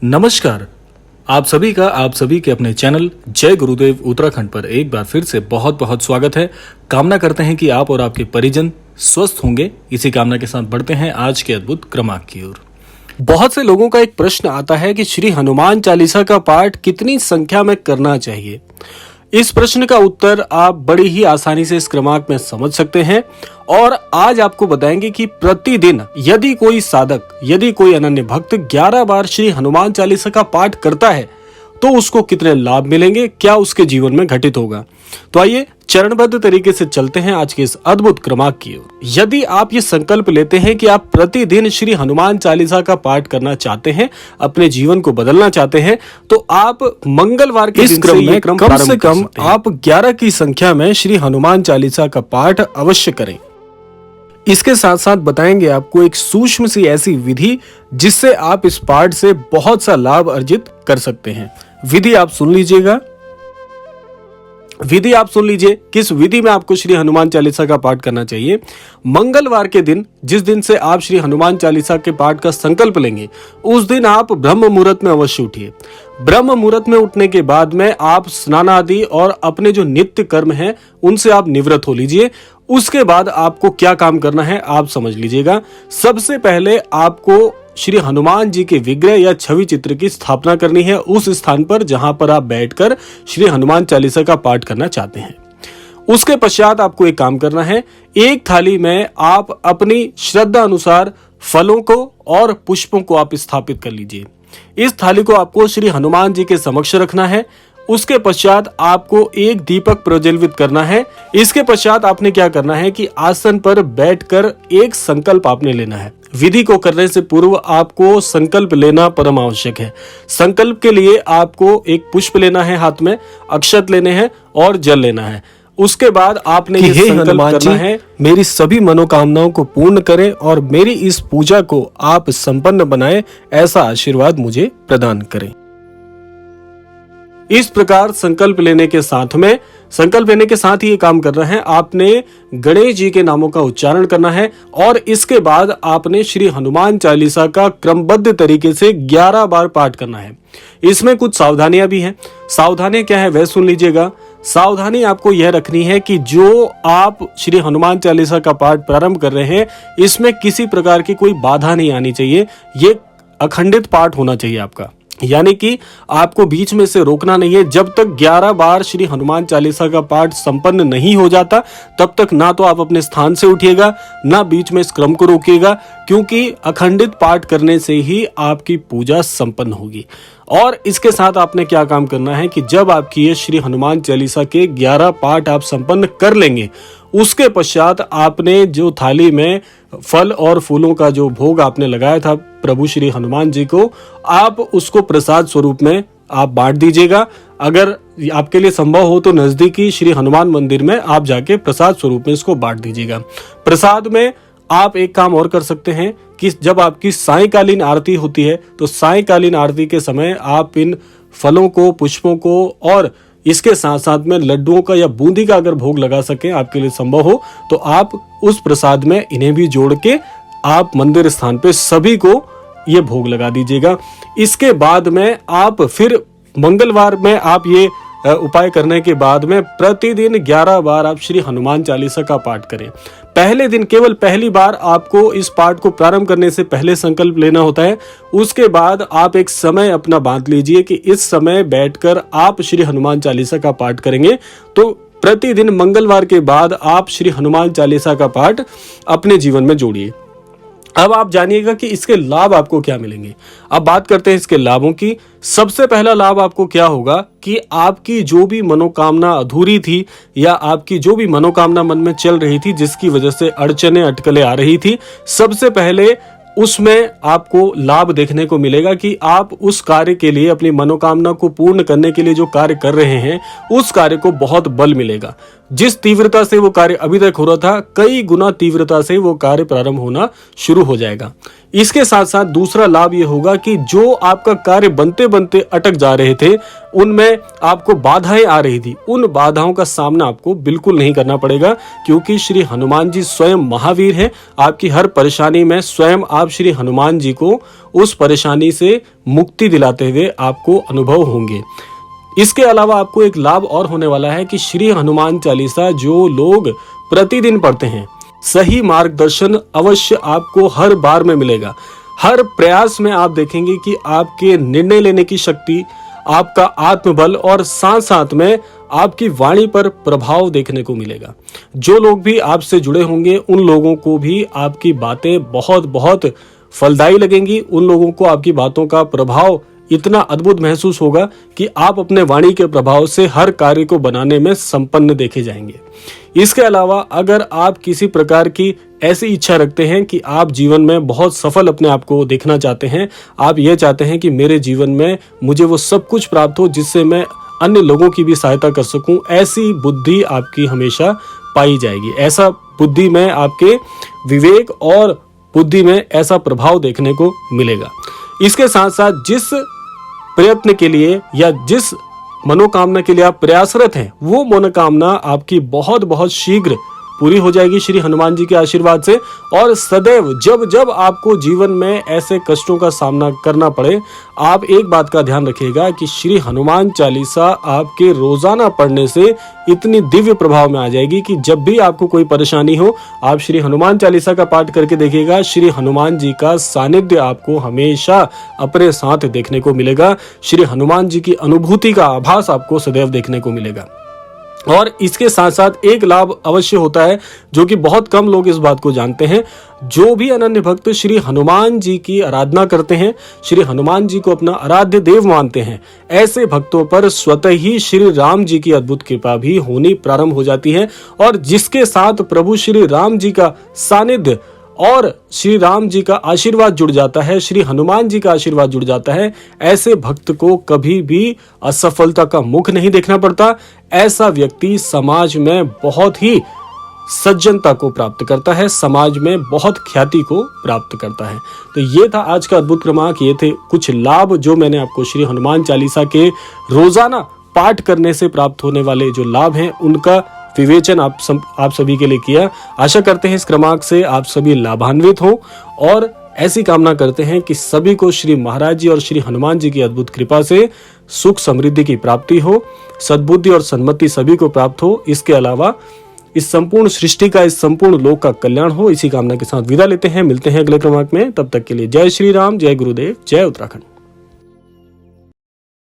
नमस्कार। आप सभी के अपने चैनल जय गुरुदेव उत्तराखंड पर एक बार फिर से बहुत बहुत स्वागत है। कामना करते हैं कि आप और आपके परिजन स्वस्थ होंगे। इसी कामना के साथ बढ़ते हैं आज के अद्भुत क्रमांक की ओर। बहुत से लोगों का एक प्रश्न आता है कि श्री हनुमान चालीसा का पाठ कितनी संख्या में करना चाहिए। इस प्रश्न का उत्तर आप बड़ी ही आसानी से इस क्रमांक में समझ सकते हैं और आज आपको बताएंगे कि प्रतिदिन यदि कोई साधक, यदि कोई अनन्य भक्त 11 बार श्री हनुमान चालीसा का पाठ करता है तो उसको कितने लाभ मिलेंगे, क्या उसके जीवन में घटित होगा। तो आइए चरणबद्ध तरीके से चलते हैं आज के इस अद्भुत क्रमांक की ओर। यदि आप ये संकल्प लेते हैं कि आप प्रतिदिन श्री हनुमान चालीसा का पाठ करना चाहते हैं, अपने जीवन को बदलना चाहते हैं, तो आप मंगलवार के इस क्रम में कम से कम आप 11 की संख्या में श्री हनुमान चालीसा का पाठ अवश्य करें। इसके साथ साथ बताएंगे आपको एक सूक्ष्म सी ऐसी विधि जिससे आप इस पाठ से बहुत सा लाभ अर्जित कर सकते हैं। विधि आप सुन लीजिएगा। किस विधि में आपको श्री हनुमान चालीसा का पाठ करना चाहिए। मंगलवार के दिन, जिस दिन से आप श्री हनुमान चालीसा के पाठ का संकल्प लेंगे, उस दिन आप ब्रह्म मुहूर्त में अवश्य उठिए। ब्रह्म मुहूर्त में उठने के बाद में आप स्नान आदि और अपने जो नित्य कर्म हैं उनसे आप निवृत्त हो लीजिए। उसके बाद आपको क्या काम करना है आप समझ लीजिएगा। सबसे पहले आपको श्री हनुमान जी के विग्रह या छवि चित्र की स्थापना करनी है उस स्थान पर जहां पर आप बैठकर श्री हनुमान चालीसा का पाठ करना चाहते हैं। उसके पश्चात आपको एक काम करना है। एक थाली में आप अपनी श्रद्धा अनुसार फलों को और पुष्पों को आप स्थापित कर लीजिए। इस थाली को आपको श्री हनुमान जी के समक्ष रखना है। उसके पश्चात आपको एक दीपक प्रज्वलित करना है। इसके पश्चात आपने क्या करना है कि आसन पर बैठकर एक संकल्प आपने लेना है। विधि को करने से पूर्व आपको संकल्प लेना परम आवश्यक है। संकल्प के लिए आपको एक पुष्प लेना है, हाथ में अक्षत लेने हैं और जल लेना है। उसके बाद आपने ये संकल्प करना है, मेरी सभी मनोकामनाओं को पूर्ण करें और मेरी इस पूजा को आप संपन्न बनाएं, ऐसा आशीर्वाद मुझे प्रदान करें। इस प्रकार संकल्प लेने के साथ ही ये काम करना है। आपने गणेश जी के नामों का उच्चारण करना है और इसके बाद आपने श्री हनुमान चालीसा का क्रमबद्ध तरीके से 11 बार पाठ करना है। इसमें कुछ सावधानियां भी हैं। सावधानियां क्या है वह सुन लीजिएगा। सावधानी आपको यह रखनी है कि जो आप श्री हनुमान चालीसा का पाठ प्रारंभ कर रहे हैं इसमें किसी प्रकार की कोई बाधा नहीं आनी चाहिए। ये अखंडित पाठ होना चाहिए आपका, यानी कि आपको बीच में से रोकना नहीं है। जब तक 11 बार श्री हनुमान चालीसा का पाठ संपन्न नहीं हो जाता तब तक ना तो आप अपने स्थान से उठिएगा, ना बीच में इस क्रम को रोकिएगा, क्योंकि अखंडित पाठ करने से ही आपकी पूजा संपन्न होगी। और इसके साथ आपने क्या काम करना है कि जब आपकी ये श्री हनुमान चालीसा के 11 पाठ आप संपन्न कर लेंगे, उसके पश्चात आपने जो थाली में फल और फूलों का जो भोग आपने लगाया था प्रभु श्री हनुमान जी को, आप उसको प्रसाद स्वरूप में आप बांट दीजिएगा। अगर आपके लिए संभव हो तो नजदीकी श्री हनुमान मंदिर में आप जाके प्रसाद स्वरूप में इसको बांट दीजिएगा। प्रसाद में आप एक काम और कर सकते हैं कि जब आपकी सायंकालीन आरती होती है तो सायंकालीन आरती के समय आप इन फलों को, पुष्पों को और इसके साथ साथ में लड्डुओं का या बूंदी का अगर भोग लगा सके, आपके लिए संभव हो तो आप उस प्रसाद में इन्हें भी जोड़ के आप मंदिर स्थान पे सभी को ये भोग लगा दीजिएगा। इसके बाद में आप फिर मंगलवार में आप ये उपाय करने के बाद में प्रतिदिन 11 बार आप श्री हनुमान चालीसा का पाठ करें। पहले दिन केवल पहली बार आपको इस पाठ को प्रारंभ करने से पहले संकल्प लेना होता है। उसके बाद आप एक समय अपना बांध लीजिए कि इस समय बैठकर आप श्री हनुमान चालीसा का पाठ करेंगे। तो प्रतिदिन मंगलवार के बाद आप श्री हनुमान चालीसा का पाठ अपने जीवन में जोड़िए। अब आप जानिएगा कि इसके लाभ आपको क्या मिलेंगे। अब बात करते हैं इसके लाभों की। सबसे पहला लाभ आपको क्या होगा कि आपकी जो भी मनोकामना अधूरी थी या आपकी जो भी मनोकामना मन में चल रही थी जिसकी वजह से अड़चने अटकलें आ रही थी, सबसे पहले उसमें आपको लाभ देखने को मिलेगा कि आप उस कार्य के लिए, अपनी मनोकामना को पूर्ण करने के लिए जो कार्य कर रहे हैं उस कार्य को बहुत बल मिलेगा। जिस तीव्रता से वो कार्य अभी तक हो रहा था, कई गुना तीव्रता से वो कार्य प्रारंभ होना शुरू हो जाएगा। इसके साथ साथ दूसरा लाभ ये होगा कि जो आपका कार्य बनते बनते अटक जा रहे थे, उनमें आपको बाधाएं आ रही थी, उन बाधाओं का सामना आपको बिल्कुल नहीं करना पड़ेगा, क्योंकि श्री हनुमान जी स्वयं महावीर हैं। आपकी हर परेशानी में स्वयं आप श्री हनुमान जी को उस परेशानी से मुक्ति दिलाते हुए आपको अनुभव होंगे। इसके अलावा आपको एक लाभ और होने वाला है कि श्री हनुमान चालीसा जो लोग प्रतिदिन पढ़ते हैं, सही मार्गदर्शन अवश्य आपको हर बार में मिलेगा। हर प्रयास में आप देखेंगे कि आपके निर्णय लेने की शक्ति, आपका आत्मबल और साथ साथ में आपकी वाणी पर प्रभाव देखने को मिलेगा। जो लोग भी आपसे जुड़े होंगे, उन लोगों को भी आपकी बातें बहुत बहुत फलदायी लगेंगी। उन लोगों को आपकी बातों का प्रभाव इतना अद्भुत महसूस होगा कि आप अपने वाणी के प्रभाव से हर कार्य को बनाने में संपन्न देखे जाएंगे। इसके अलावा अगर आप किसी प्रकार की ऐसी इच्छा रखते हैं कि आप जीवन में बहुत सफल अपने आप को देखना चाहते हैं, आप ये चाहते हैं कि मेरे जीवन में मुझे वो सब कुछ प्राप्त हो जिससे मैं अन्य लोगों की भी सहायता कर सकूं, ऐसी बुद्धि आपकी हमेशा पाई जाएगी। ऐसा बुद्धि में आपके विवेक और बुद्धि में ऐसा प्रभाव देखने को मिलेगा। इसके साथ साथ जिस प्रयत्न के लिए या जिस मनोकामना के लिए आप प्रयासरत हैं, वो मनोकामना आपकी बहुत बहुत शीघ्र पूरी हो जाएगी श्री हनुमान जी के आशीर्वाद से। और सदैव जब जब आपको जीवन में ऐसे कष्टों का सामना करना पड़े, आप एक बात का ध्यान रखिएगा कि श्री हनुमान चालीसा आपके रोजाना पढ़ने से इतनी दिव्य प्रभाव में आ जाएगी कि जब भी आपको कोई परेशानी हो, आप श्री हनुमान चालीसा का पाठ करके देखिएगा, श्री हनुमान जी का सानिध्य आपको हमेशा अपने साथ देखने को मिलेगा। श्री हनुमान जी की अनुभूति का आभास आपको सदैव देखने को मिलेगा। और इसके साथ साथ एक लाभ अवश्य होता है जो कि बहुत कम लोग इस बात को जानते हैं। जो भी अनन्य भक्त श्री हनुमान जी की आराधना करते हैं, श्री हनुमान जी को अपना आराध्य देव मानते हैं, ऐसे भक्तों पर स्वतः ही श्री राम जी की अद्भुत कृपा भी होनी प्रारंभ हो जाती है। और जिसके साथ प्रभु श्री राम जी का सानिध्य और श्री राम जी का आशीर्वाद जुड़ जाता है, श्री हनुमान जी का आशीर्वाद जुड़ जाता है, ऐसे भक्त को कभी भी असफलता का मुख नहीं देखना पड़ता। ऐसा व्यक्ति समाज में बहुत ही सज्जनता को प्राप्त करता है, समाज में बहुत ख्याति को प्राप्त करता है। तो ये था आज का अद्भुत क्रमांक। ये थे कुछ लाभ जो मैंने आपको श्री हनुमान चालीसा के रोजाना पाठ करने से प्राप्त होने वाले जो लाभ हैं, उनका विवेचन आप सभी के लिए किया। आशा करते हैं इस क्रमांक से आप सभी लाभान्वित हों और ऐसी कामना करते हैं कि सभी को श्री महाराज जी और श्री हनुमान जी की अद्भुत कृपा से सुख समृद्धि की प्राप्ति हो, सद्बुद्धि और सन्मति सभी को प्राप्त हो। इसके अलावा इस संपूर्ण सृष्टि का, इस संपूर्ण लोक का कल्याण हो। इसी कामना के साथ विदा लेते हैं, मिलते हैं अगले क्रमांक में। तब तक के लिए जय श्री राम, जय गुरुदेव, जय उत्तराखंड।